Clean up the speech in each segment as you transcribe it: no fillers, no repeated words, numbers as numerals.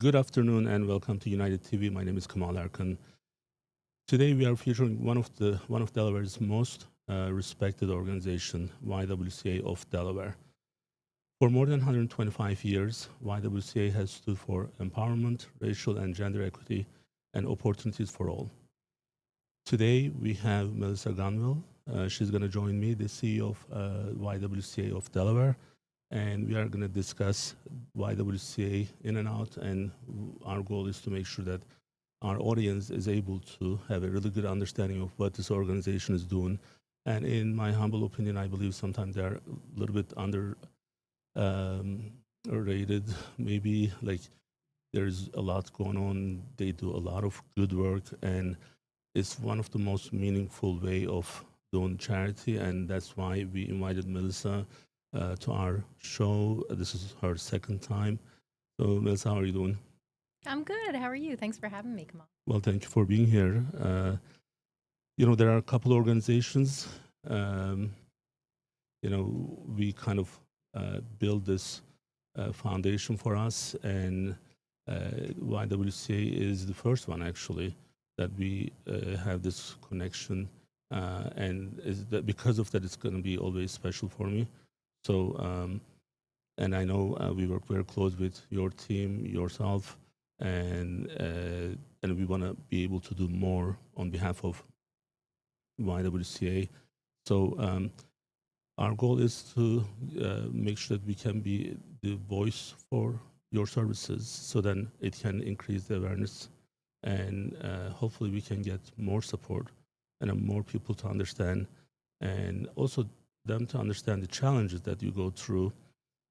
Good afternoon and welcome to UnitedTV. My name is Kemal Erkan. Today we are featuring one of Delaware's most respected organization, YWCA of Delaware. For more than 125 years, YWCA has stood for empowerment, racial and gender equity, and opportunities for all. Today we have Melissa Gonville. She's going to join me, the CEO of YWCA of Delaware, and we are going to discuss YWCA in and out, and our goal is to make sure that our audience is able to have a really good understanding of what this organization is doing. And in my humble opinion, I believe sometimes they're a little bit rated. Maybe like there's a lot going on. They do a lot of good work, and it's one of the most meaningful way of doing charity, and that's why we invited Melissa to our show. This is her second time. So, Melissa, how are you doing? I'm good. How are you? Thanks for having me, Kamal. Well, thank you for being here. There are a couple organizations. Um, we kind of build this foundation for us, and YWCA is the first one actually that we have this connection, and is that because of that, it's going to be always special for me. So, and I know we work very close with your team, yourself, and we want to be able to do more on behalf of YWCA. So our goal is to make sure that we can be the voice for your services, so then it can increase the awareness, and hopefully we can get more support and more people to understand, and also them to understand the challenges that you go through.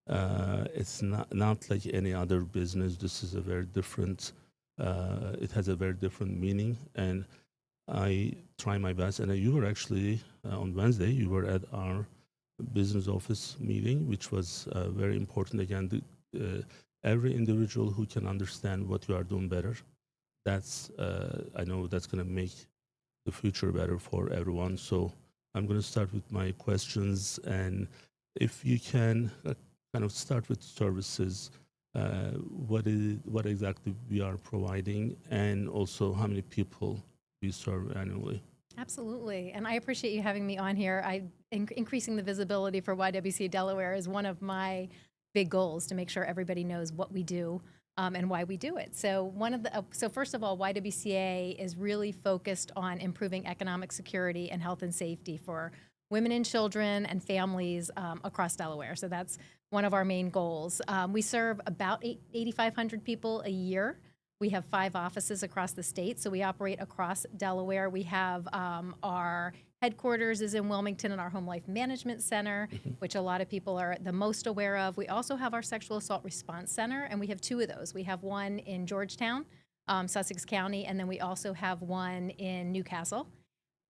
It's not like any other business. This is a very different. It has a very different meaning, and I try my best. And you were actually on Wednesday. You were at our business office meeting, which was very important. Again, every individual who can understand what you are doing better, that's I know that's going to make the future better for everyone. So I'm going to start with my questions, and if you can kind of start with services, what exactly we are providing, and also how many people we serve annually. Absolutely. And I appreciate you having me on here. Increasing the visibility for YWCA Delaware is one of my big goals, to make sure everybody knows what we do and why we do it. So so first of all, YWCA is really focused on improving economic security and health and safety for women and children and families across Delaware. So that's one of our main goals. We serve about 8,500 people a year. We have 5 offices across the state, so we operate across Delaware. We have our headquarters is in Wilmington in our Home Life Management Center, which a lot of people are the most aware of. We also have our Sexual Assault Response Center, and we have 2 of those. We have one in Georgetown, Sussex County, and then we also have one in Newcastle.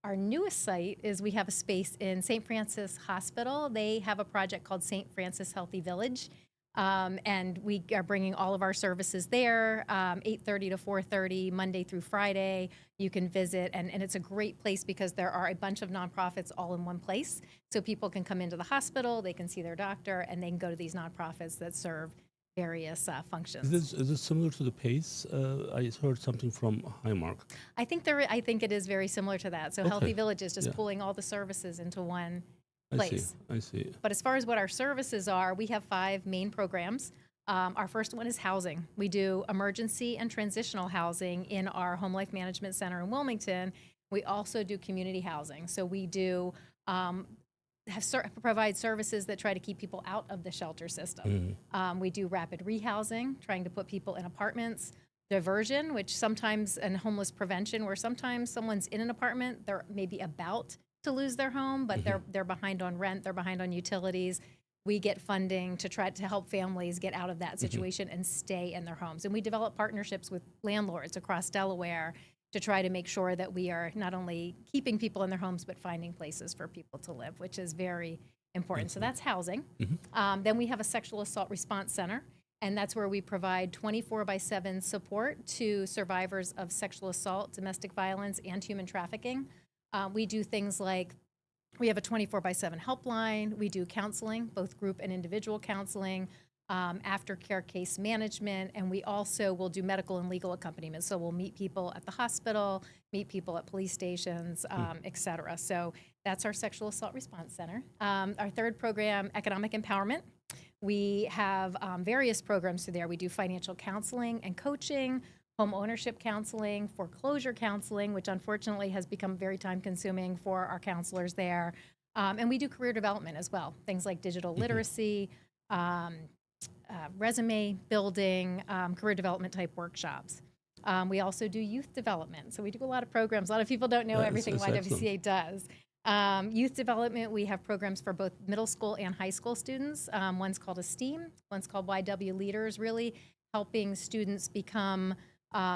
Our newest site is we have a space in St. Francis Hospital. They have a project called St. Francis Healthy Village. And we are bringing all of our services there, 8:30 to 4:30, Monday through Friday. You can visit, and it's a great place because there are a bunch of nonprofits all in one place. So people can come into the hospital, they can see their doctor, and they can go to these nonprofits that serve various functions. Is this similar to the PACE? I heard something from Highmark. I think it is very similar to that. So Okay. Healthy Village is just Yeah. pulling all the services into one I see. place. I see. But as far as what our services are, we have 5 main programs. Our first one is housing. We do emergency and transitional housing in our Home Life Management Center in Wilmington. We also do community housing. So we do provide services that try to keep people out of the shelter system. We do rapid rehousing, trying to put people in apartments. Diversion, which sometimes, and homeless prevention, where sometimes someone's in an apartment, they're maybe about to lose their home, but they're behind on rent, they're behind on utilities. We get funding to try to help families get out of that situation and stay in their homes. And we develop partnerships with landlords across Delaware to try to make sure that we are not only keeping people in their homes, but finding places for people to live, which is very important. So that's housing. Then we have a Sexual Assault Response Center, and that's where we provide 24/7 support to survivors of sexual assault, domestic violence, and human trafficking. We do things like we have a 24/7 helpline. We do counseling, both group and individual counseling. aftercare case management, and we also will do medical and legal accompaniment. So we'll meet people at the hospital, meet people at police stations, et cetera. So that's our Sexual Assault Response Center. Our third program, Economic Empowerment. We have various programs through there. We do financial counseling and coaching, home ownership counseling, foreclosure counseling, which unfortunately has become very time consuming for our counselors there. And we do career development as well, things like digital literacy, resume building, career development type workshops. We also do youth development. So we do a lot of programs. A lot of people don't know everything YWCA does. Youth development, we have programs for both middle school and high school students. One's called Esteem, one's called YW Leaders, really helping students become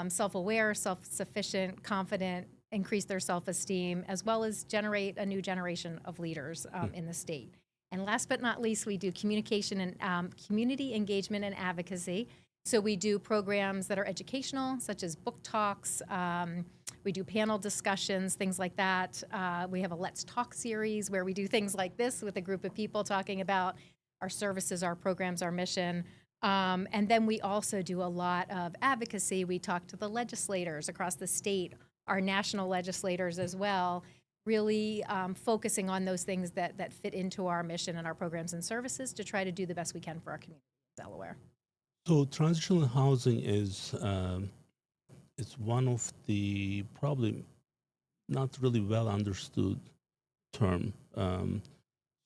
self-aware, self-sufficient, confident, increase their self-esteem, as well as generate a new generation of leaders in the state. And last but not least, we do communication and community engagement and advocacy. So we do programs that are educational, such as book talks. We do panel discussions, things like that. We have a Let's Talk series where we do things like this with a group of people talking about our services, our programs, our mission. And then we also do a lot of advocacy. We talk to the legislators across the state, our national legislators as well, really focusing on those things that fit into our mission and our programs and services to try to do the best we can for our community in Delaware. So transitional housing is it's one of the probably not really well understood term.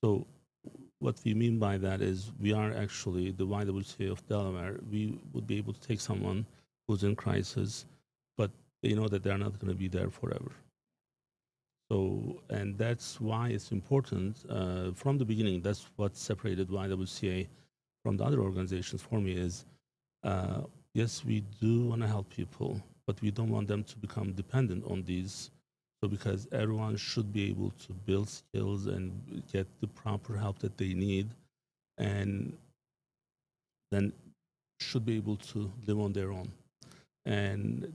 So what we mean by that is we are actually the YWCA of Delaware. We would be able to take someone who's in crisis, but they know that they're not going to be there forever. So, and that's why it's important from the beginning. That's what separated YWCA from the other organizations for me is, yes, we do want to help people, but we don't want them to become dependent on these. So because everyone should be able to build skills and get the proper help that they need, and then should be able to live on their own. And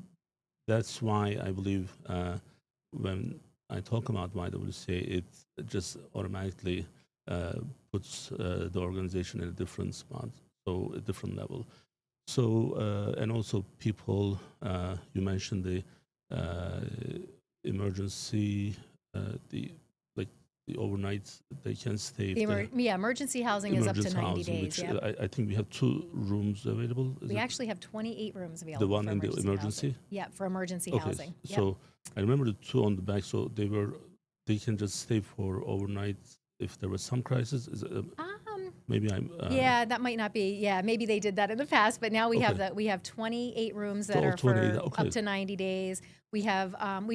that's why I believe when I talk about YWCA, it just automatically puts the organization in a different spot, so a different level. So, and also people, you mentioned the emergency, the overnight they can stay. Emergency housing is up to 90 housing, days. Which Yeah. I think we have 2 rooms available. We actually have 28 rooms available. The one for in the emergency? Housing. Yeah, for emergency Okay, housing. Yep. so I remember the 2 on the back. So they can just stay for overnight if there was some crisis. Maybe I'm. Yeah, that might not be. Yeah, maybe they did that in the past, but now we have 28 rooms that are for up to 90 days. We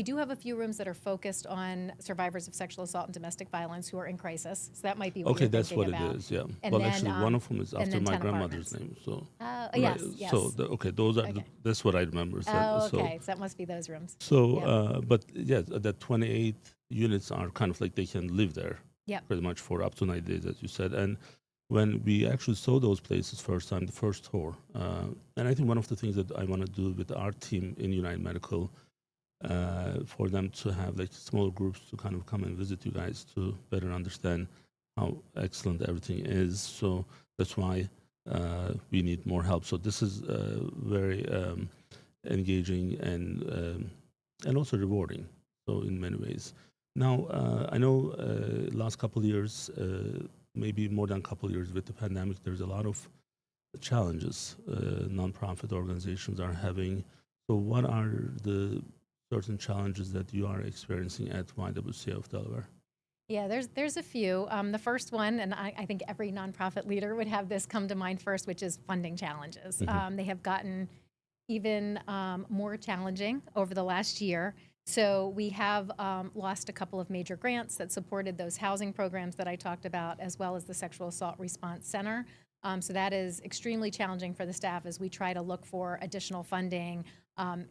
do have a few rooms that are focused on survivors of sexual assault and domestic violence who are in crisis. So that might be what you're that's what about. It is. Yeah. And well, then, actually, one of them is after my grandmother's name. So. Yes. Yes. So those are that's what I remember. So, okay. So that must be those rooms. So, but yeah, the 28 units are kind of like they can live there. Yeah. Pretty much for up to 90 days, as you said, and. When we actually saw those places first time, the first tour, and I think one of the things that I want to do with our team in United Medical, for them to have like small groups to kind of come and visit you guys to better understand how excellent everything is. So that's why we need more help. So this is very engaging and also rewarding. So in many ways. Now I know last couple of years. Maybe more than a couple of years with the pandemic, there's a lot of challenges nonprofit organizations are having. So what are the certain challenges that you are experiencing at YWCA of Delaware? Yeah, there's a few. The first one, and I think every nonprofit leader would have this come to mind first, which is funding challenges. They have gotten even more challenging over the last year. So we have lost a couple of major grants that supported those housing programs that I talked about, as well as the Sexual Assault Response Center. So that is extremely challenging for the staff as we try to look for additional funding,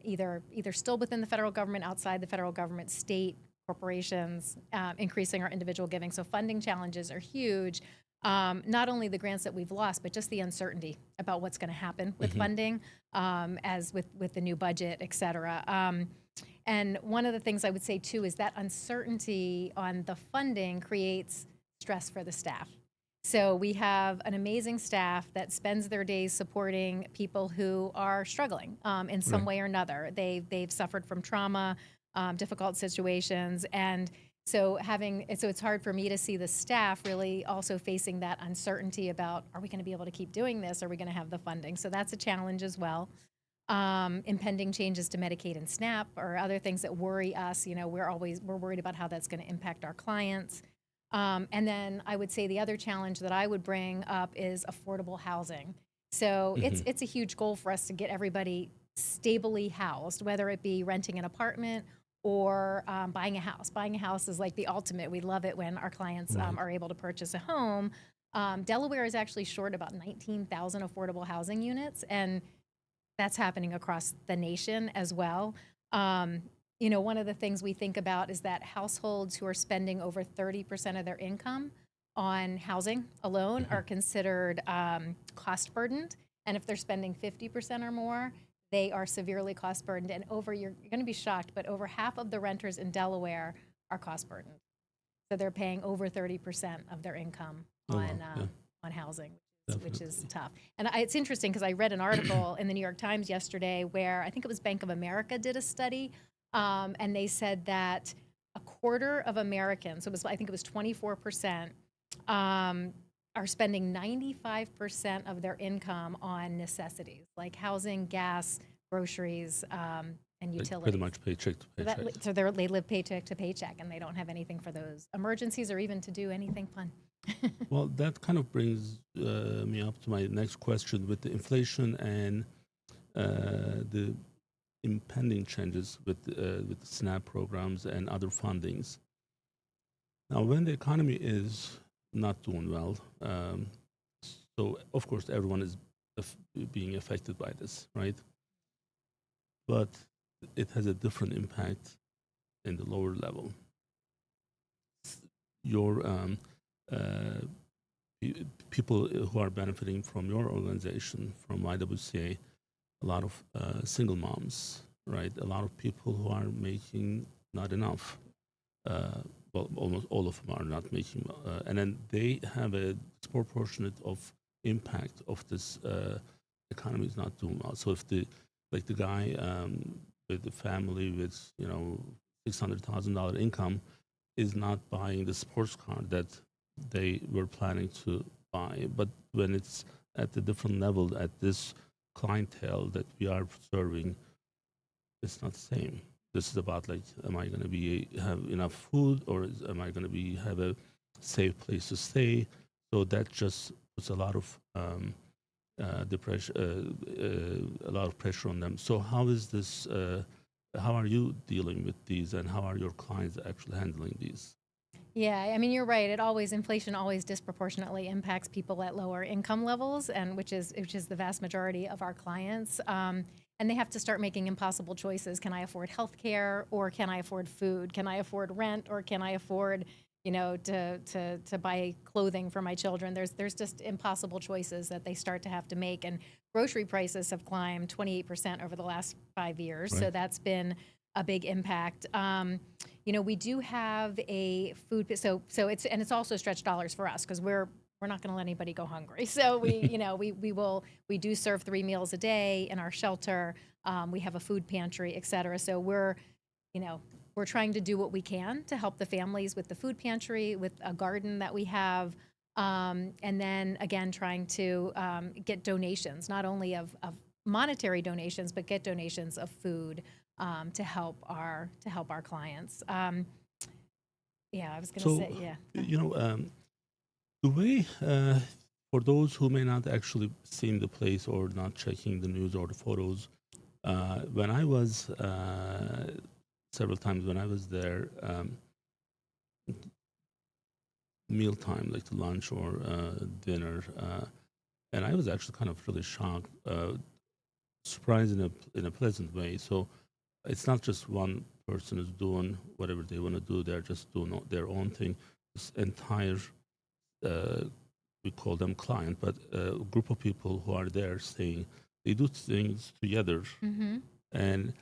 either still within the federal government, outside the federal government, state, corporations, increasing our individual giving. So funding challenges are huge. Not only the grants that we've lost, but just the uncertainty about what's going to happen with funding, as with the new budget, et cetera. And one of the things I would say, too, is that uncertainty on the funding creates stress for the staff. So we have an amazing staff that spends their days supporting people who are struggling in some Right. way or another. They've suffered from trauma, difficult situations, and so it's hard for me to see the staff really also facing that uncertainty about, are we going to be able to keep doing this? Are we going to have the funding? So that's a challenge as well. Impending changes to Medicaid and SNAP or other things that worry us. We're worried about how that's going to impact our clients. And then I would say the other challenge that I would bring up is affordable housing. So Hmm. it's a huge goal for us to get everybody stably housed, whether it be renting an apartment or buying a house. Buying a house is like the ultimate. We love it when our clients Right. are able to purchase a home. Delaware is actually short about 19,000 affordable housing units, and that's happening across the nation as well. Um, one of the things we think about is that households who are spending over 30% of their income on housing alone Hmm. are considered cost burdened. And if they're spending 50% or more, they are severely cost burdened. And you're going to be shocked, but over half of the renters in Delaware are cost burdened. So they're paying over 30% of their income Oh, wow. Yeah, on housing, which is definitely. tough. And it's interesting because I read an article in the New York Times yesterday where I think it was Bank of America did a study, and they said that a quarter of Americans, so I think it was 24%, are spending 95% of their income on necessities like housing, gas, groceries, and Like pretty utilities. much paycheck to paycheck. They live paycheck to paycheck, and they don't have anything for those emergencies or even to do anything fun. Well, that kind of brings me up to my next question with the inflation and the impending changes with the SNAP programs and other fundings. Now, when the economy is not doing well, so of course everyone is aff- being affected by this, right? But it has a different impact in the lower level. Your uh, people who are benefiting from your organization, from YWCA, a lot of single moms, right? A lot of people who are making not enough. Uh, well, almost all of them are not making, and then they have a disproportionate of impact of this economy is not doing well. So if the guy with the family with $600,000 income is not buying the sports car that they were planning to buy. But when it's at a different level, at this clientele that we are serving, it's not the same. This is about like, am I going to be have enough food, or am I going to be have a safe place to stay? So that just puts a lot of depression, a lot of pressure on them. So how is this? How are you dealing with these, and how are your clients actually handling these? Yeah, I mean, you're right. Inflation always disproportionately impacts people at lower income levels, and which is the vast majority of our clients. And they have to start making impossible choices. Can I afford health care, or can I afford food? Can I afford rent, or can I afford, to buy clothing for my children? There's just impossible choices that they start to have to make. And grocery prices have climbed 28% over the last 5 years, Right. so that's been a big impact. We do have a it's also stretched dollars for us because we're not going to let anybody go hungry. So we do serve 3 meals a day in our shelter. We have a food pantry, et cetera. So we're trying to do what we can to help the families with the food pantry, with a garden that we have. And then again, trying to get donations, not only of monetary donations, but get donations of food to help our clients. Yeah, I was going to So, say, yeah. the way for those who may not actually seen the place or not checking the news or the photos, when I was several times when I was there, mealtime like the lunch or dinner, and I was actually kind of really shocked, surprised in a pleasant way. So it's not just one person is doing whatever they want to do; they're just doing their own thing. This entire uh, we call them client, but a group of people who are there staying, they do things together, Mm-hmm. and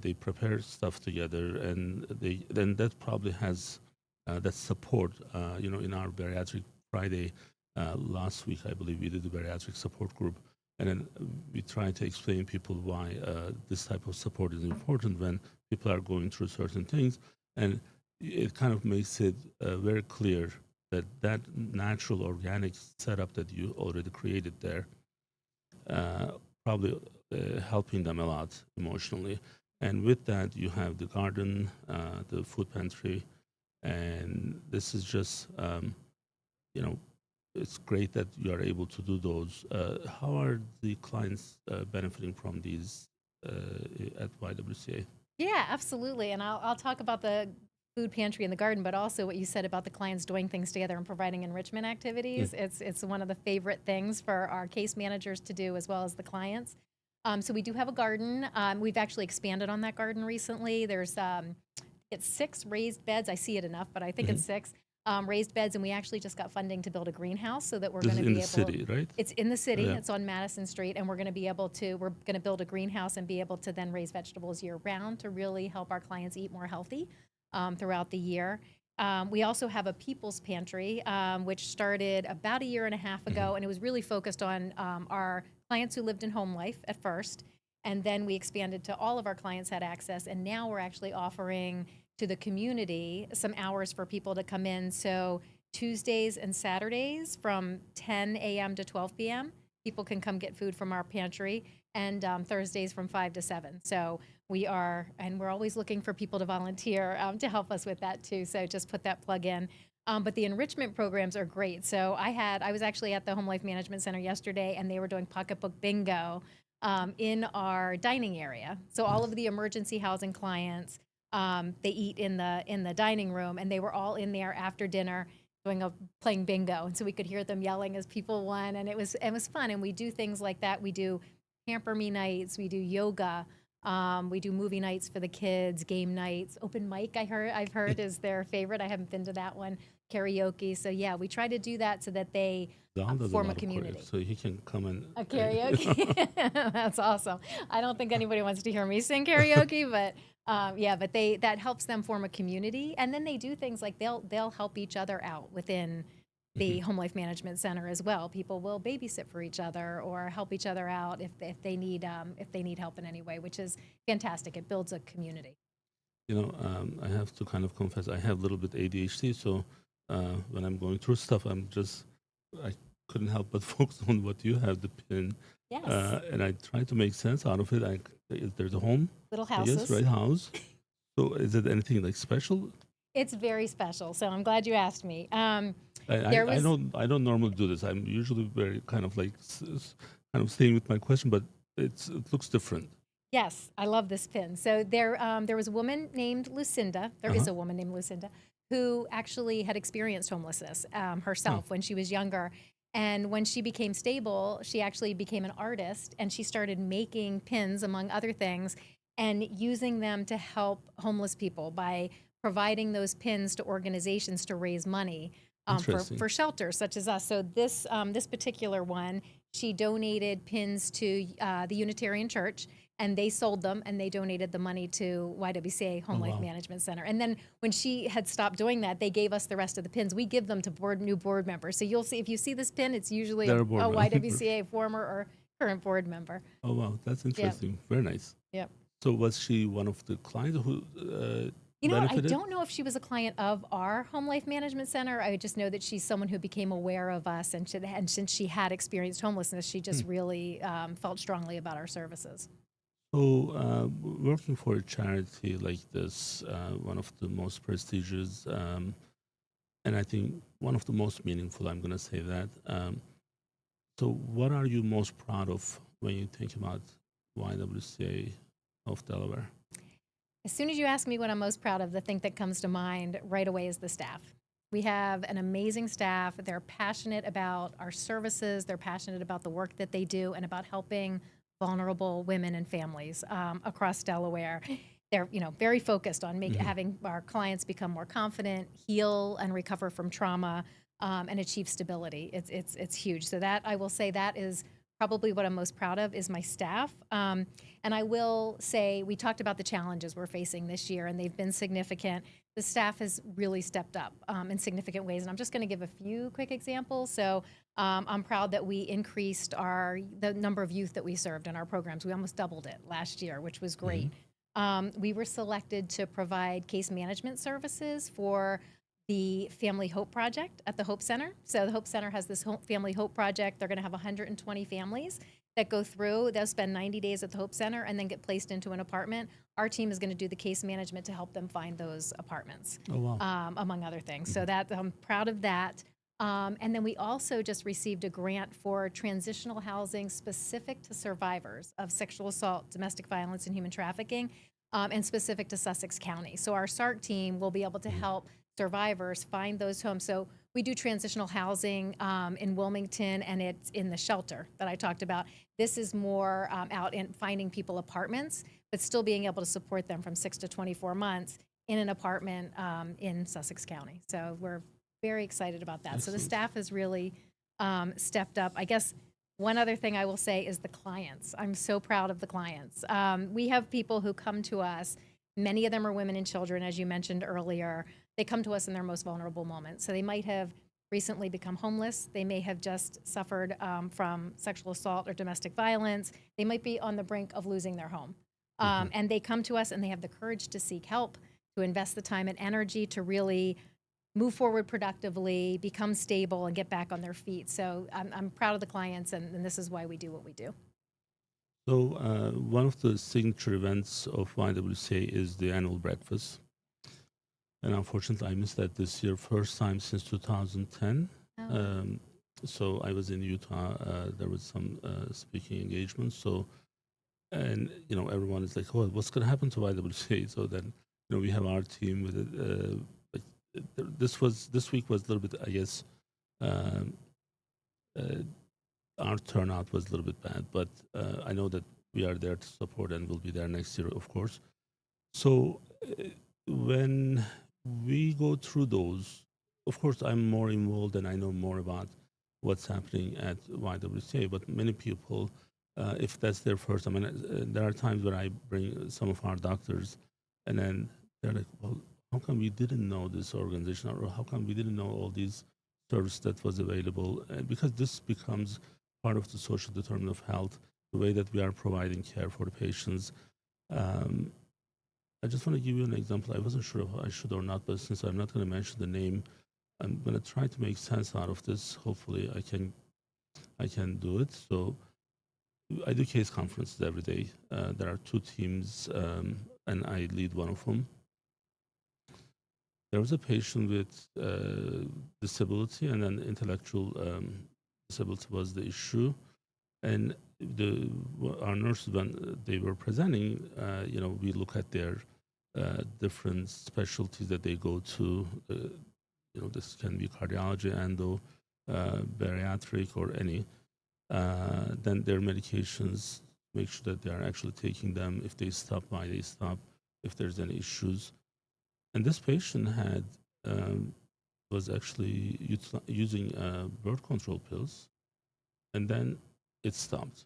they prepare stuff together, and then that probably has that support, in our bariatric Friday last week, I believe we did a bariatric support group, and then we try to explain people why this type of support is important when people are going through certain things, and it kind of makes it very clear that that natural organic setup that you already created there probably helping them a lot emotionally. And with that, you have the garden, the food pantry, and this is just, you know, it's great that you are able to do those. How are the clients benefiting from these at YWCA? Yeah, absolutely. And I'll talk about the food pantry and the garden, but also what you said about the clients doing things together and providing enrichment activities. It's one of the favorite things for our case managers to do as well as the clients. So we do have a garden. We've actually expanded on that garden recently. There's it's 6 raised beds. I see it enough, but I think it's 6 raised beds, and we actually just got funding to build a greenhouse so that we're This going is to in be the able. city, right? It's in the city. Yeah. It's on Madison Street, and we're going to be able to. We're going to build a greenhouse and be able to then raise vegetables year round to really help our clients eat more healthy throughout the year. We also have a people's pantry, which started about a year and a half ago, and it was really focused on our clients who lived in home life at first, and then we expanded to all of our clients had access, and now we're actually offering to the community some hours for people to come in. So Tuesdays and Saturdays from 10 a.m. to 12 p.m., people can come get food from our pantry, and Thursdays from 5 to 7. So we're always looking for people to volunteer to help us with that too. So just put that plug in. But the enrichment programs are great. So I was actually at the Home Life Management Center yesterday, and they were doing pocketbook bingo in our dining area. So all of the emergency housing clients, they eat in the dining room, and they were all in there after dinner playing bingo, and so we could hear them yelling as people won, and it was fun. And we do things like that. We do Pamper Me nights, we do yoga, we do movie nights for the kids, game nights, open mic. I've heard is their favorite. I haven't been to that one. Karaoke. So yeah, we try to do that so that they Don does form lot a of community. so he can come and A karaoke. That's awesome. I don't think anybody wants to hear me sing karaoke, but yeah, but that helps them form a community, and then they do things like they'll help each other out within the Home Life Management Center as well. People will babysit for each other or help each other out if they need help in any way, which is fantastic. It builds a community. You know, I have to kind of confess, I have a little bit ADHD, so when I'm going through stuff, I couldn't help but focus on what you have, the pin. Yes. And I try to make sense out of it. There's a home. Little I houses. guess, right, house. So is it anything like special? It's very special, so I'm glad you asked me. I don't normally do this. I'm usually very kind of like kind of staying with my question, but it looks different. Yes, I love this pin. So there was a woman named Lucinda. There is a woman named Lucinda who actually had experienced homelessness herself when she was younger. And when she became stable, she actually became an artist, and she started making pins, among other things, and using them to help homeless people by providing those pins to organizations to raise money for shelters such as us. So this particular one, she donated pins to the Unitarian Church, and they sold them, and they donated the money to YWCA Home Life Management Center. And then when she had stopped doing that, they gave us the rest of the pins. We give them to new board members. So you'll see, if you see this pin, it's usually a YWCA former or current board member. Oh, wow. That's interesting. Very nice. Yep. So was she one of the clients who I don't know if she was a client of our Home Life Management Center. I just know that she's someone who became aware of us, and since she had experienced homelessness, she just really felt strongly about our services. So working for a charity like this, one of the most prestigious, and I think one of the most meaningful, I'm going to say that. So what are you most proud of when you think about YWCA of Delaware? As soon as you ask me what I'm most proud of, the thing that comes to mind right away is the staff. We have an amazing staff. They're passionate about our services. They're passionate about the work that they do and about helping vulnerable women and families across Delaware. They're very focused on having our clients become more confident, heal and recover from trauma, and achieve stability. It's huge. So that, I will say, that is probably what I'm most proud of is my staff. And I will say, we talked about the challenges we're facing this year, and they've been significant. the staff has really stepped up in significant ways. And I'm just going to give a few quick examples. So I'm proud that we increased the number of youth that we served in our programs. We almost doubled it last year, which was great. We were selected to provide case management services for the Family Hope Project at the Hope Center. So the Hope Center has this Family Hope Project. They're going to have 120 families that go through. They'll spend 90 days at the Hope Center and then get placed into an apartment. Our team is going to do the case management to help them find those apartments, among other things. So that I'm proud of that. And then we also just received a grant for transitional housing specific to survivors of sexual assault, domestic violence, and human trafficking, and specific to Sussex County. So our SARC team will be able to help survivors find those homes. So we do transitional housing in Wilmington, and it's in the shelter that I talked about. This is more out in finding people apartments, but still being able to support them from 6 to 24 months in an apartment in Sussex County. So we're very excited about that. So the staff has really stepped up. I guess one other thing I will say is the clients. I'm so proud of the clients. We have people who come to us. Many of them are women and children, as you mentioned earlier. They come to us in their most vulnerable moments. So they might have recently become homeless. They may have just suffered from sexual assault or domestic violence. They might be on the brink of losing their home. And they come to us and they have the courage to seek help, to invest the time and energy to really move forward productively, become stable, and get back on their feet. So I'm proud of the clients, and this is why we do what we do. So one of the signature events of YWCA is the annual breakfast. And unfortunately, I missed that this year, first time since 2010. So I was in Utah. There was some speaking engagements. So, and everyone is like, "Oh, what's going to happen to YWCA?" So then, we have our team with it. This week was a little bit, I guess. Our turnout was a little bit bad, but I know that we are there to support and we'll be there next year, of course. So when we go through those, of course, I'm more involved and I know more about what's happening at YWCA, but many people, if that's their first, there are times when I bring some of our doctors and then they're like, well, how come we didn't know this organization, or how come we didn't know all these services that was available? Because this becomes part of the social determinant of health, the way that we are providing care for the patients. I just want to give you an example. I wasn't sure if I should or not, but since I'm not going to mention the name, I'm going to try to make sense out of this. Hopefully I can do it. So I do case conferences every day. There are 2 teams, and I lead one of them. There was a patient with disability, and then intellectual disability was the issue. And our nurses, when they were presenting, we look at their different specialties that they go to. This can be cardiology, endo, bariatric, or any. Then their medications, make sure that they are actually taking them. If they stop, why they stop, if there's any issues. And this patient was actually using birth control pills, and then it stopped.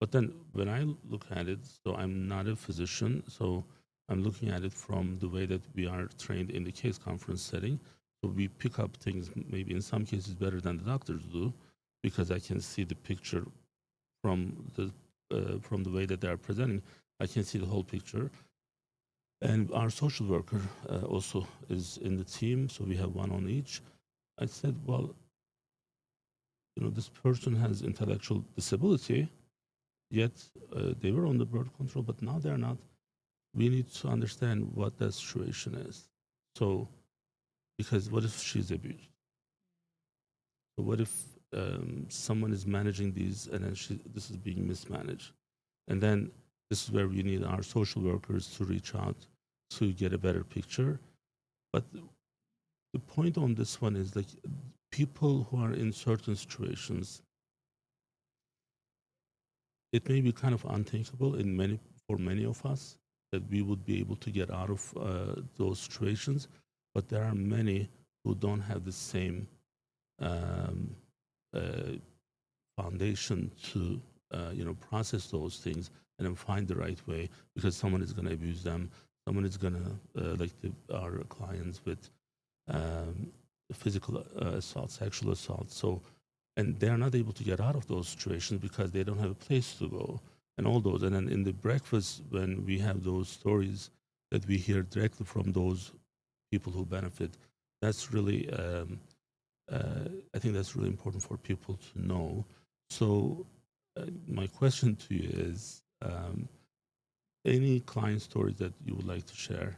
But then when I look at it, so I'm not a physician, so I'm looking at it from the way that we are trained in the case conference setting. So we pick up things maybe in some cases better than the doctors do, because I can see the picture from the way that they are presenting. I can see the whole picture. And our social worker also is in the team, so we have one on each. I said, well, this person has intellectual disability, yet they were on the birth control, but now they're not. We need to understand what that situation is. So, because what if she's abused? So what if someone is managing these and then this is being mismanaged? And then this is where we need our social workers to reach out to get a better picture. But the point on this one is, like, people who are in certain situations, it may be kind of unthinkable for many of us that we would be able to get out of those situations. But there are many who don't have the same foundation to process those things and then find the right way, because someone is going to abuse them, someone is gonna our clients with physical assault, sexual assault. So, and they're not able to get out of those situations because they don't have a place to go, and all those. And then in the breakfast, when we have those stories that we hear directly from those people who benefit, that's really, I think that's really important for people to know. So, my question to you is, any client stories that you would like to share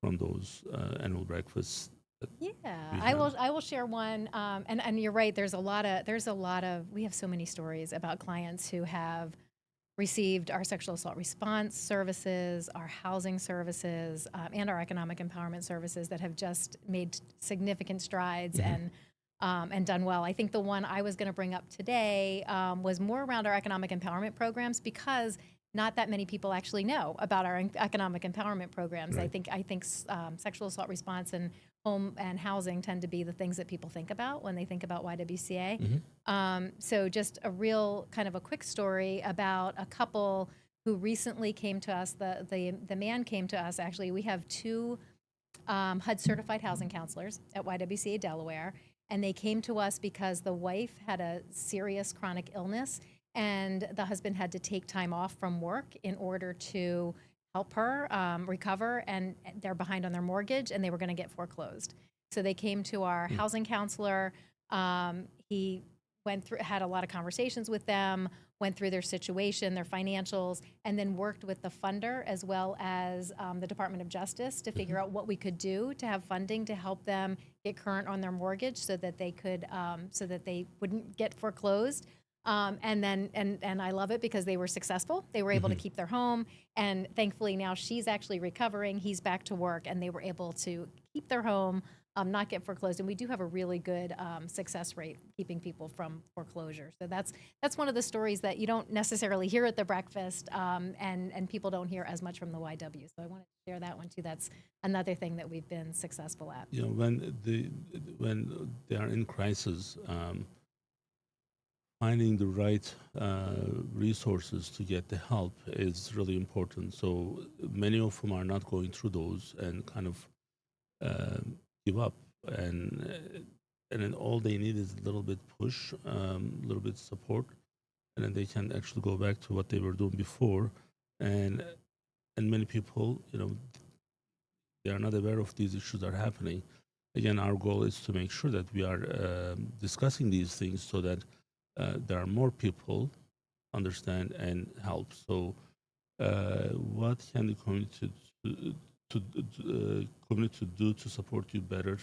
from those annual breakfasts that Yeah, we I had? will. I will share one. And you're right. There's a lot of. We have so many stories about clients who have received our sexual assault response services, our housing services, and our economic empowerment services that have just made significant strides and done well. I think the one I was going to bring up today was more around our economic empowerment programs because not that many people actually know about our economic empowerment programs. Right. I think sexual assault response and home and housing tend to be the things that people think about when they think about YWCA. So just a real kind of a quick story about a couple who recently came to us. The man came to us, actually. We have two HUD certified housing counselors at YWCA Delaware, and they came to us because the wife had a serious chronic illness and the husband had to take time off from work in order to help her recover, and they're behind on their mortgage and they were going to get foreclosed. So they came to our housing counselor. He had a lot of conversations with them, went through their situation, their financials, and then worked with the funder as well as the Department of Justice to figure out what we could do to have funding to help them get current on their mortgage so that they could, so that they wouldn't get foreclosed. And I love it because they were successful. They were able to keep their home, and thankfully now she's actually recovering. He's back to work, and they were able to keep their home, not get foreclosed. And we do have a really good success rate keeping people from foreclosure. So that's one of the stories that you don't necessarily hear at the breakfast, and people don't hear as much from the YW. So I wanted to share that one too. That's another thing that we've been successful at. You know, when they are in crisis, finding the right resources to get the help is really important. So many of them are not going through those and kind of give up, and then all they need is a little bit push, a little bit support, and then they can actually go back to what they were doing before. And many people, you know, they are not aware of these issues are happening. Again, our goal is to make sure that we are discussing these things so that there are more people understand and help. So, what can the community do to support you better?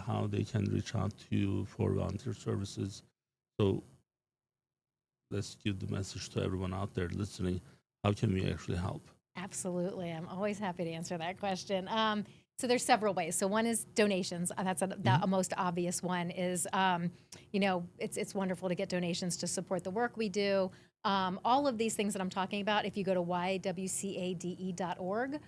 How they can reach out to you for volunteer services? So, let's give the message to everyone out there listening. How can we actually help? Absolutely. I'm always happy to answer that question. So there's several ways. So one is donations. That's a most obvious one is, you know, it's wonderful to get donations to support the work we do. All of these things that I'm talking about, if you go to ywcade.org,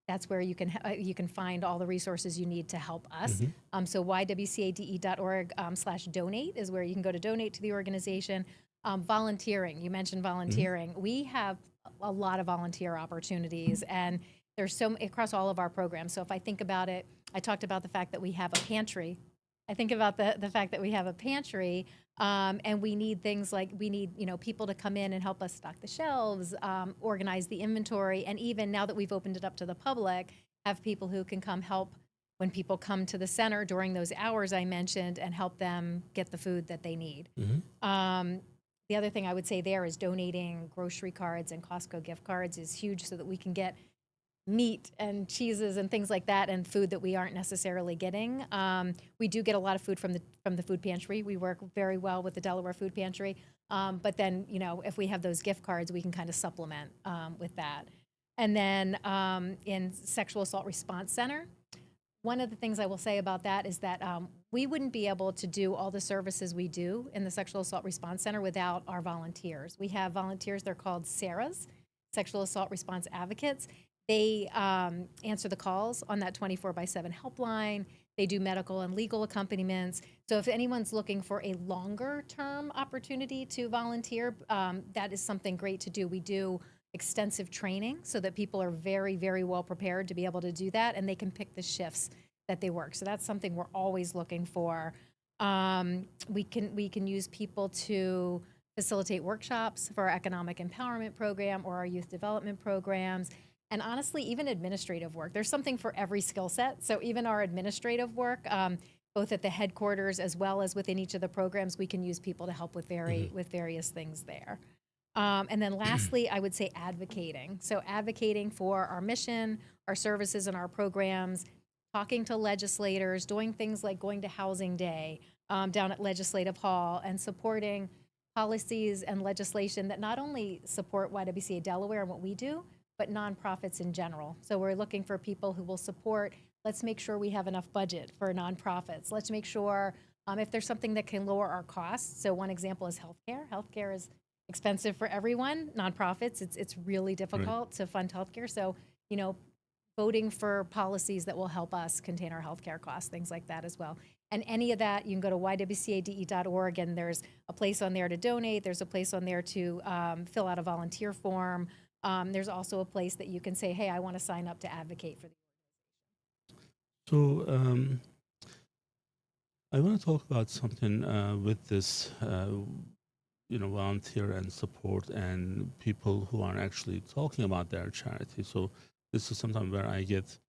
that's where you can find all the resources you need to help us. So ywcade.org/donate is where you can go to donate to the organization. Volunteering, you mentioned volunteering. We have a lot of volunteer opportunities, and there's so across all of our programs. So if I think about it, I talked about the fact that we have a pantry. I think about the fact that we have a pantry, and we need things like we need, you know, people to come in and help us stock the shelves, organize the inventory, and even now that we've opened it up to the public, have people who can come help when people come to the center during those hours I mentioned and help them get the food that they need. The other thing I would say there is donating grocery cards and Costco gift cards is huge so that we can get meat and cheeses and things like that and food that we aren't necessarily getting. We do get a lot of food from the food pantry. We work very well with the Delaware Food Pantry. But then, you know, if we have those gift cards, we can kind of supplement with that. And then in Sexual Assault Response Center, one of the things I will say about that is that we wouldn't be able to do all the services we do in the Sexual Assault Response Center without our volunteers. We have volunteers, they're called SARAs, Sexual Assault Response Advocates. They answer the calls on that 24/7 helpline. They do medical and legal accompaniments. So if anyone's looking for a longer term opportunity to volunteer, that is something great to do. We do extensive training so that people are very, very well prepared to be able to do that, and they can pick the shifts that they work. So that's something we're always looking for. We can use people to facilitate workshops for our economic empowerment program or our youth development programs. And honestly, even administrative work. There's something for every skill set. So even our administrative work, both at the headquarters as well as within each of the programs, we can use people to help with with various things there. And then lastly, I would say advocating. So advocating for our mission, our services, and our programs, talking to legislators, doing things like going to Housing Day down at Legislative Hall, and supporting policies and legislation that not only support YWCA Delaware and what we do, but nonprofits in general. So we're looking for people who will support, let's make sure we have enough budget for nonprofits. Let's make sure if there's something that can lower our costs. So one example is healthcare. Healthcare is expensive for everyone. Nonprofits, it's really difficult to fund healthcare. So, you know, voting for policies that will help us contain our healthcare costs, things like that as well. And any of that, you can go to ywcade.org, and there's a place on there to donate. There's a place on there to fill out a volunteer form. There's also a place that you can say, hey, I want to sign up to advocate for the. So I want to talk about something with this, volunteer and support and people who are actually talking about their charity. So this is sometimes where I get,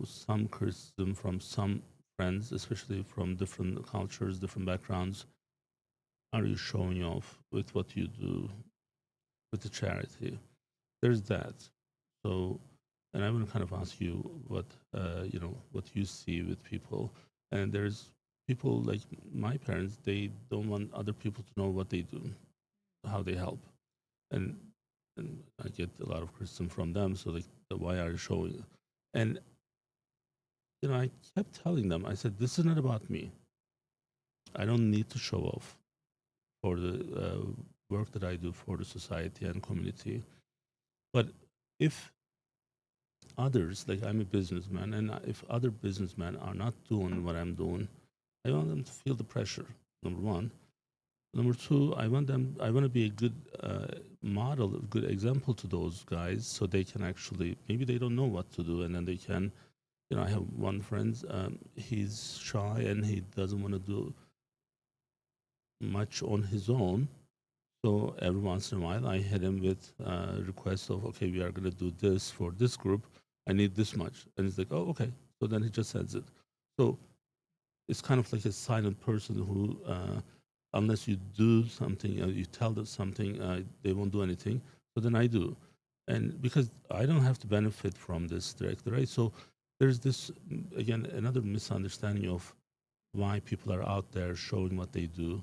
some criticism from some friends, especially from different cultures, different backgrounds. Are you showing off with what you do with the charity? There's that. So, and I want to kind of ask you what what you see with people. And there's people like my parents; they don't want other people to know what they do, how they help, and and I get a lot of criticism from them. So like, why are you showing it? And I kept telling them, I said, this is not about me. I don't need to show off for the work that I do for the society and community. But if others, like I'm a businessman, and if other businessmen are not doing what I'm doing, I want them to feel the pressure. Number one. Number two, I want to be a good model, a good example to those guys, so they can actually, maybe they don't know what to do, and then they can. I have one friend. He's shy and he doesn't want to do much on his own. So every once in a while, I hit him with requests of, okay, we are going to do this for this group. I need this much, and he's like, oh, okay. So then he just sends it. So it's kind of like a silent person who, unless you do something, you tell them something, they won't do anything. So then I do, and because I don't have to benefit from this directly, right? So there's this again another misunderstanding of why people are out there showing what they do.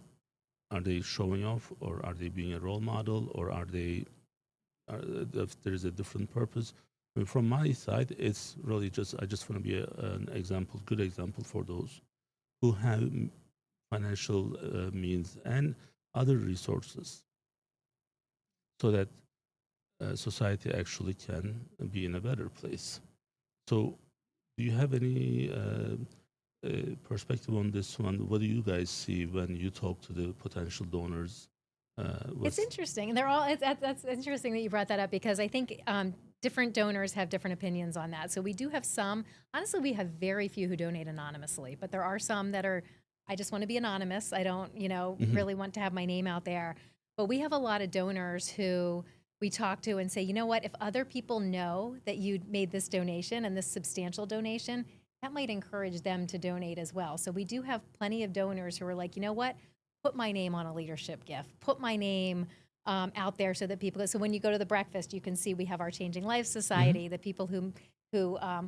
Are they showing off, or are they being a role model, or are they? If there is a different purpose. I mean, from my side, it's really just I just want to be an example, good example for those who have financial means and other resources, so that society actually can be in a better place. So, do you have any perspective on this one? What do you guys see when you talk to the potential donors? It's What's interesting, and they're all. That's interesting that you brought that up, because I think different donors have different opinions on that. So we do have some. Honestly, we have very few who donate anonymously, but there are some that are. I just want to be anonymous. I don't, Mhm. really want to have my name out there. But we have a lot of donors who we talk to and say, you know what? If other people know that you made this donation and this substantial donation, that might encourage them to donate as well. So we do have plenty of donors who are like, you know what? Put my name on a leadership gift. Put my name out there so that people. So when you go to the breakfast, you can see we have our Changing Lives Society, the people who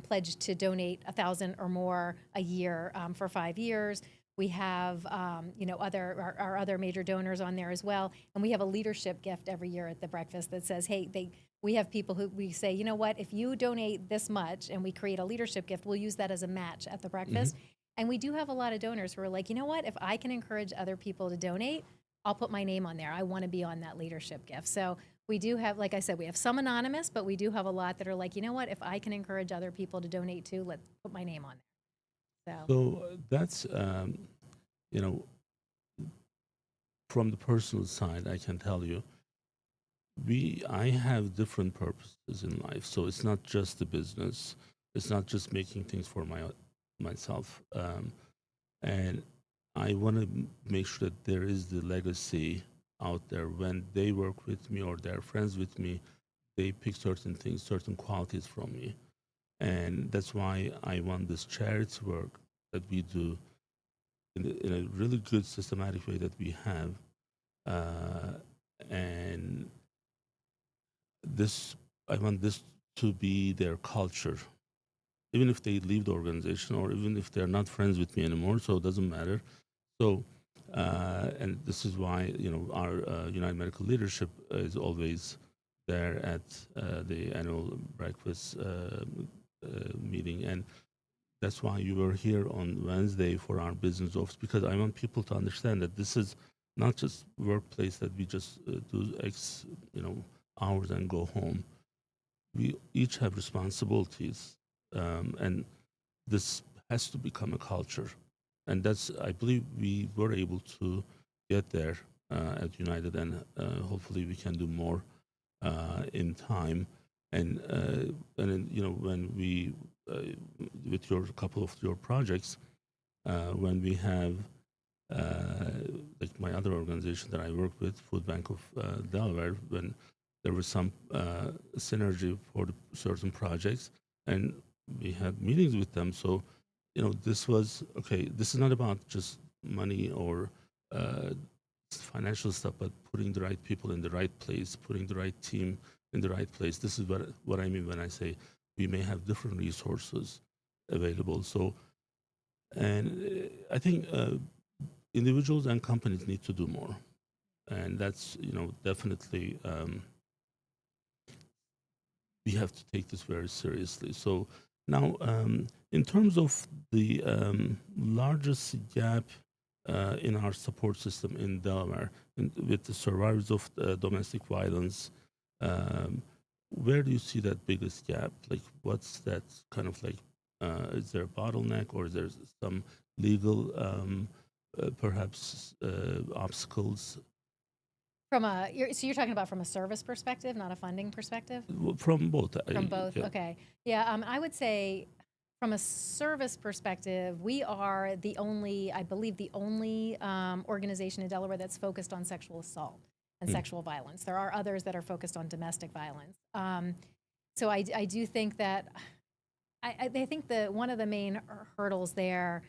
pledged to donate 1,000 or more a year for 5 years. We have our other major donors on there as well, and we have a leadership gift every year at the breakfast that says, hey, we have people who we say, you know what, if you donate this much and we create a leadership gift, we'll use that as a match at the breakfast. And we do have a lot of donors who are like, you know what, if I can encourage other people to donate, I'll put my name on there. I want to be on that leadership gift. So we do have, like I said, we have some anonymous, but we do have a lot that are like, you know what, if I can encourage other people to donate too, let's put my name on there. So So that's you know from the personal side, I can tell you I have different purposes in life, so it's not just the business. It's not just making things for myself, and I want to make sure that there is the legacy out there when they work with me or they're friends with me. They pick certain things, certain qualities from me, and that's why I want this charity work that we do in a really good systematic way that we have, uh, and this I want this to be their culture, even if they leave the organization or even if they're not friends with me anymore. So it doesn't matter. So, and this is why our United Medical leadership is always there at the annual breakfast meeting, and that's why you were here on Wednesday for our business office, because I want people to understand that this is not just workplace that we just do X hours and go home. We each have responsibilities, and this has to become a culture, and that's I believe we were able to get there at United, and hopefully we can do more in time. And then, when we with your couple of your projects, when we have like my other organization that I work with, Food Bank of Delaware, when there was some synergy for the certain projects, and we had meetings with them. So, this was okay. This is not about just money or uh, financial stuff, but putting the right people in the right place, putting the right team in the right place. This is what I mean when I say we may have different resources available. So, and I think individuals and companies need to do more, and that's definitely we have to take this very seriously. So now, in terms of the largest gap in our support system in Delaware, with the survivors of domestic violence, um, where do you see that biggest gap? Like, what's that kind of like? Is there a bottleneck, or is there some legal, perhaps, obstacles? So you're talking about from a service perspective, not a funding perspective? From both? From both, Yeah. okay. Yeah, I would say from a service perspective, we are I believe the only organization in Delaware that's focused on sexual assault and sexual violence. There are others that are focused on domestic violence. So I do think that, I think one of the main hurdles there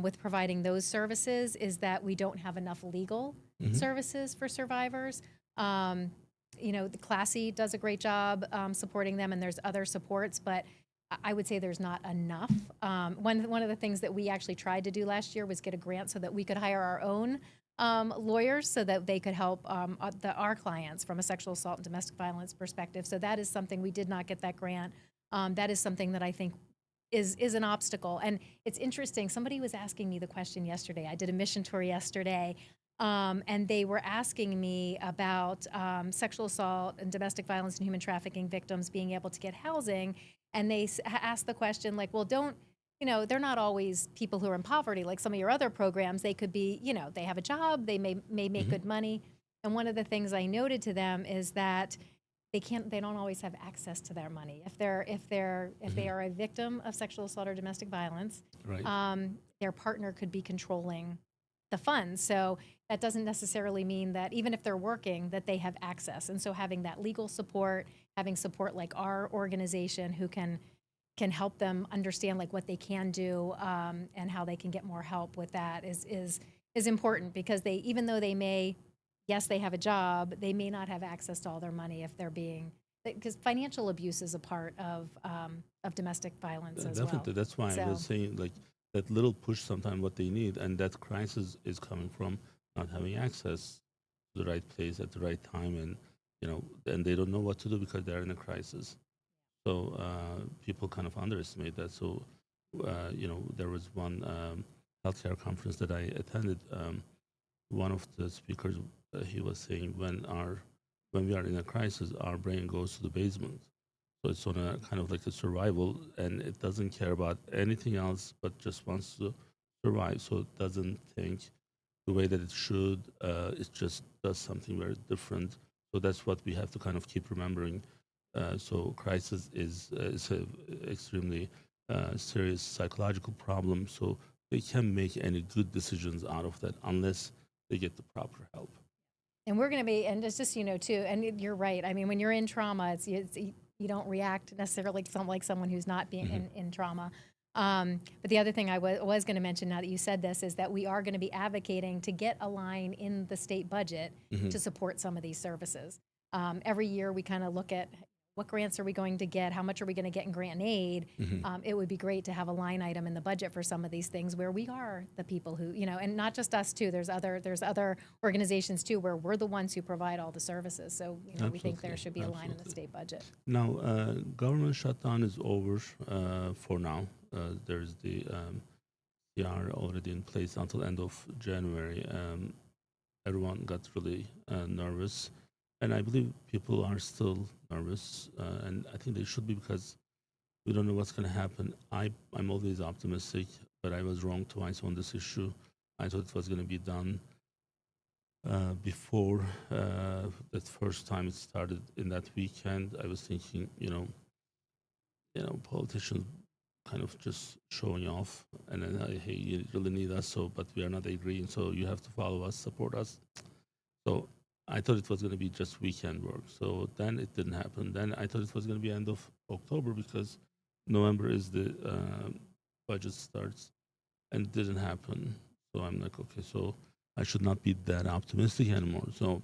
with providing those services is that we don't have enough legal services for survivors. The Classy does a great job supporting them, and there's other supports, but I would say there's not enough. One of the things that we actually tried to do last year was get a grant so that we could hire our own lawyers so that they could help our clients from a sexual assault and domestic violence perspective. So that is something we did not get that grant. That is something that I think is an obstacle. And it's interesting. Somebody was asking me the question yesterday. I did a mission tour yesterday, and they were asking me about sexual assault and domestic violence and human trafficking victims being able to get housing. And they asked the question, like, well, they're not always people who are in poverty like some of your other programs. They could be, they have a job, they may make good money. And one of the things I noted to them is that they don't always have access to their money. If they are a victim of sexual assault or domestic violence, Right. their partner could be controlling the funds. So that doesn't necessarily mean that even if they're working, that they have access. And so having that legal support, having support like our organization who can help them understand like what they can do and how they can get more help with that is important, because even though yes, they have a job, they may not have access to all their money if they're because financial abuse is a part of domestic violence as well. Definitely. That's why I was saying, like, that little push sometimes what they need, and that crisis is coming from not having access to the right place at the right time, and and they don't know what to do because they're in a crisis. So people kind of underestimate that. So there was one healthcare conference that I attended. One of the speakers, he was saying, when we are in a crisis, our brain goes to the basement. So it's on a kind of like a survival, and it doesn't care about anything else, but just wants to survive. So it doesn't think the way that it should. It just does something very different. So that's what we have to kind of keep remembering. So crisis is a extremely serious psychological problem. So they can't make any good decisions out of that unless they get the proper help. And we're going to be, and it's just, too, and you're right. I mean, when you're in trauma, you don't react necessarily like someone who's not being in trauma. But the other thing I was going to mention now that you said this is that we are going to be advocating to get a line in the state budget to support some of these services. Every year we kind of look at what grants are we going to get, how much are we going to get in grant and aid. It would be great to have a line item in the budget for some of these things where we are the people who, and not just us too, there's other organizations too where we're the ones who provide all the services. So, we think there should be a line in the state budget. Now, government shutdown is over for now. There's the CR already in place until end of January. Everyone got really nervous. And I believe people are still nervous, and I think they should be because we don't know what's going to happen. I'm always optimistic, but I was wrong twice on this issue. I thought it was going to be done before that first time it started in that weekend. I was thinking, politicians kind of just showing off, and then hey, you really need us, so but we are not agreeing, so you have to follow us, support us. So I thought it was going to be just weekend work. So then it didn't happen. Then I thought it was going to be end of October because November is the budget starts, and it didn't happen. So I'm like, okay, so I should not be that optimistic anymore. So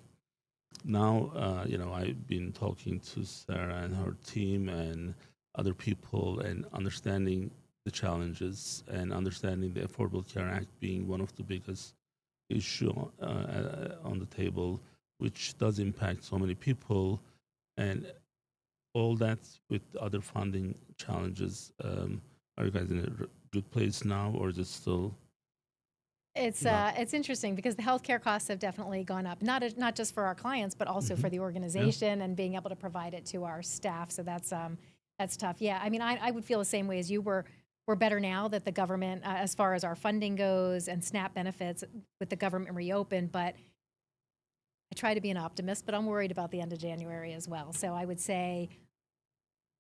now, I've been talking to Sarah and her team and other people and understanding the challenges and understanding the Affordable Care Act being one of the biggest issue on the table, which does impact so many people, and all that with other funding challenges. Are you guys in a good place now, or is it still? It's interesting because the healthcare costs have definitely gone up, not just for our clients, but also for the organization and being able to provide it to our staff. So that's tough. Yeah, I mean, I would feel the same way as you were. We're better now that the government, as far as our funding goes and SNAP benefits, with the government reopened. But I try to be an optimist, but I'm worried about the end of January as well. So I would say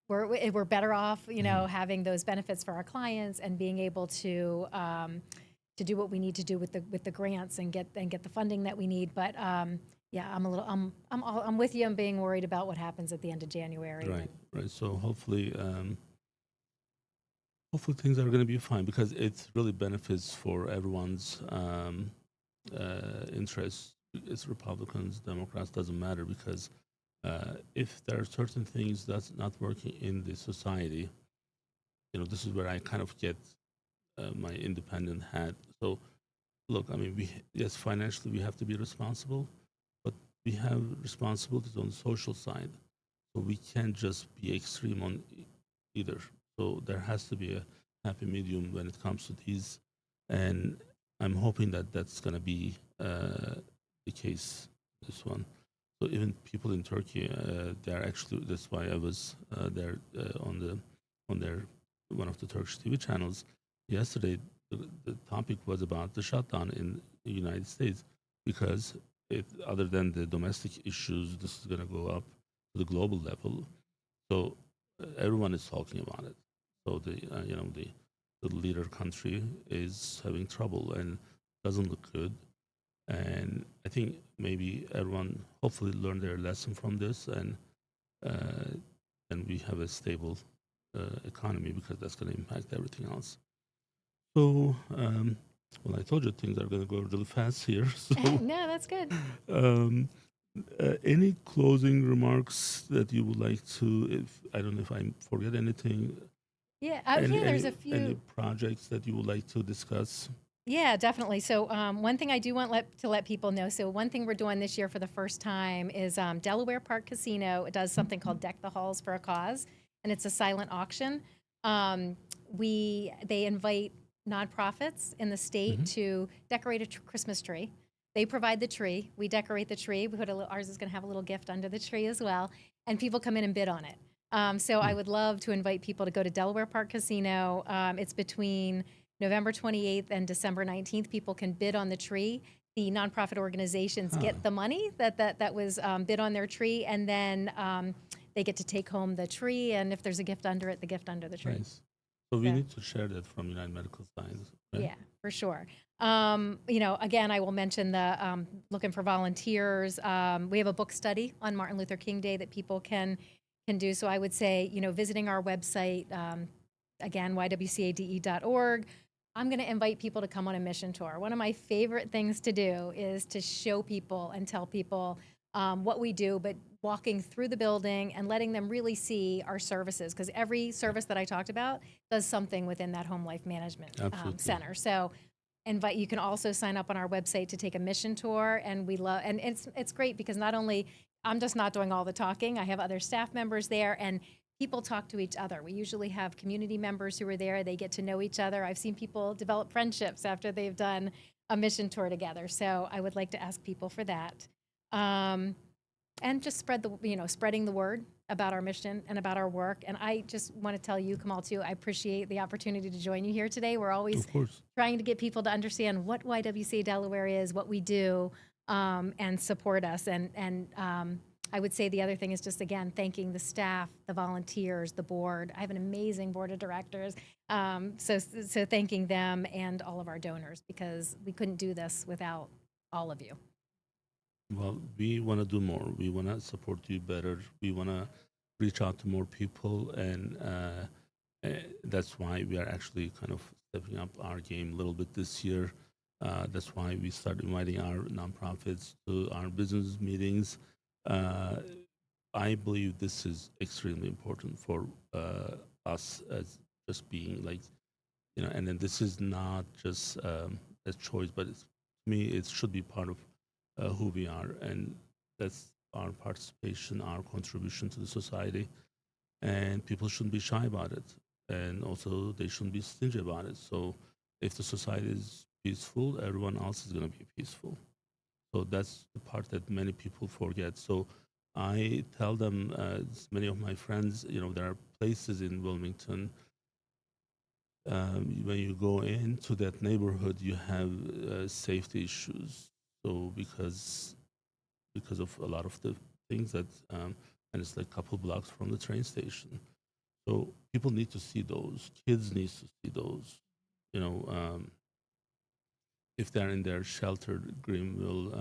we're better off, having those benefits for our clients and being able to do what we need to do with the grants and get the funding that we need. But yeah, I'm with you. I'm being worried about what happens at the end of January. Right. So hopefully things are going to be fine because it really benefits for everyone's interests. It's Republicans, Democrats, doesn't matter because if there are certain things that's not working in the society, this is where I kind of get my independent hat. So, look, I mean, yes, financially we have to be responsible, but we have responsibilities on the social side. So we can't just be extreme on either. So there has to be a happy medium when it comes to these, and I'm hoping that that's going to be the case. This one. So even people in Turkey, they're actually. That's why I was there on their one of the Turkish TV channels yesterday. The topic was about the shutdown in the United States because other than the domestic issues, this is going to go up to the global level. So everyone is talking about it. So the leader country is having trouble and doesn't look good. And I think maybe everyone hopefully learned their lesson from this, and we have a stable economy because that's going to impact everything else. So, well, I told you things are going to go really fast here. So, no, that's good. Any closing remarks that you would like to? I don't know if I forget anything. Yeah, there's a few. Any projects that you would like to discuss? Yeah, definitely. So one thing I do want to let people know, so one thing we're doing this year for the first time is Delaware Park Casino does something called Deck the Halls for a Cause, and it's a silent auction. They invite nonprofits in the state to decorate a Christmas tree. They provide the tree. We decorate the tree. Ours is going to have a little gift under the tree as well, and people come in and bid on it. So I would love to invite people to go to Delaware Park Casino. It's between November 28th and December 19th. People can bid on the tree. the nonprofit organizations get the money that was bid on their tree, and then they get to take home the tree, and if there's a gift under it, the gift under the tree. Nice. So we So- need to share that from United Medical Science. Right? Yeah, for sure. Again, I will mention the looking for volunteers. We have a book study on Martin Luther King Day that people can do. So I would say, visiting our website, again, ywcade.org. I'm going to invite people to come on a mission tour. One of my favorite things to do is to show people and tell people what we do, but walking through the building and letting them really see our services, because every service that I talked about does something within that home life management center. So you can also sign up on our website to take a mission tour, and it's great because not only I'm just not doing all the talking, I have other staff members there, and people talk to each other. We usually have community members who are there. They get to know each other. I've seen people develop friendships after they've done a mission tour together. So I would like to ask people for that. And just spreading the word about our mission and about our work. And I just want to tell you, Kemal, too, I appreciate the opportunity to join you here today. We're always trying to get people to understand what YWCA Delaware is, what we do, and support us. And I would say the other thing is just, again, thanking the staff, the volunteers, the board. I have an amazing board of directors. So thanking them and all of our donors, because we couldn't do this without all of you. Well, we want to do more. We want to support you better. We want to reach out to more people, and that's why we are actually kind of stepping up our game a little bit this year. That's why we started inviting our nonprofits to our business meetings. I believe this is extremely important for us as just being like, and then this is not just a choice, but to me, it should be part of who we are, and that's our participation, our contribution to the society, and people shouldn't be shy about it, and also they shouldn't be stingy about it. So if the society is peaceful, everyone else is going to be peaceful. So that's the part that many people forget. So I tell them, many of my friends, there are places in Wilmington. When you go into that neighborhood, you have safety issues. So because of a lot of the things that, and it's like a couple blocks from the train station. So people need to see those. Kids need to see those. If they're in their sheltered Greenville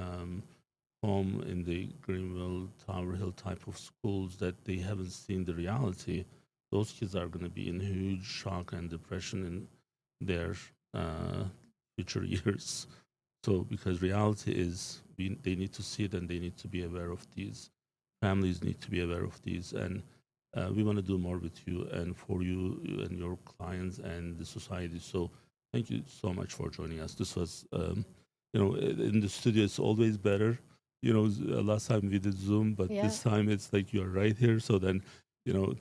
home, in the Greenville Tower Hill type of schools, that they haven't seen the reality, those kids are going to be in huge shock and depression in their future years. So because reality is, they need to see it, and they need to be aware of these. Families need to be aware of these, and we want to do more with you and for you and your clients and the society. So thank you so much for joining us. This was, in the studio it's always better. Last time we did Zoom, but this time it's like you're right here. So then,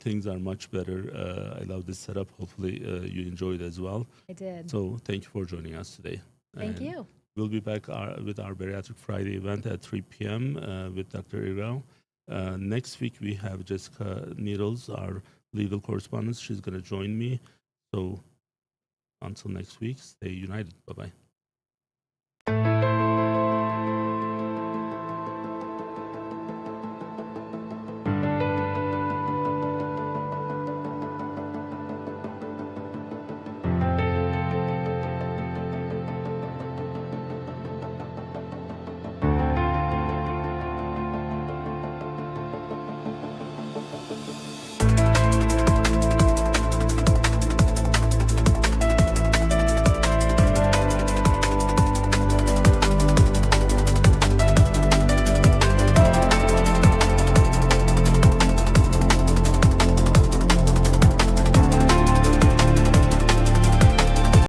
things are much better. I love this setup. Hopefully you enjoyed it as well. I did. So thank you for joining us today. Thank you. We'll be back with our Bariatric Friday event at 3 p.m. With Dr. Irao. Next week, we have Jessica Needles, our legal correspondent. She's going to join me. So until next week, stay united. Bye-bye.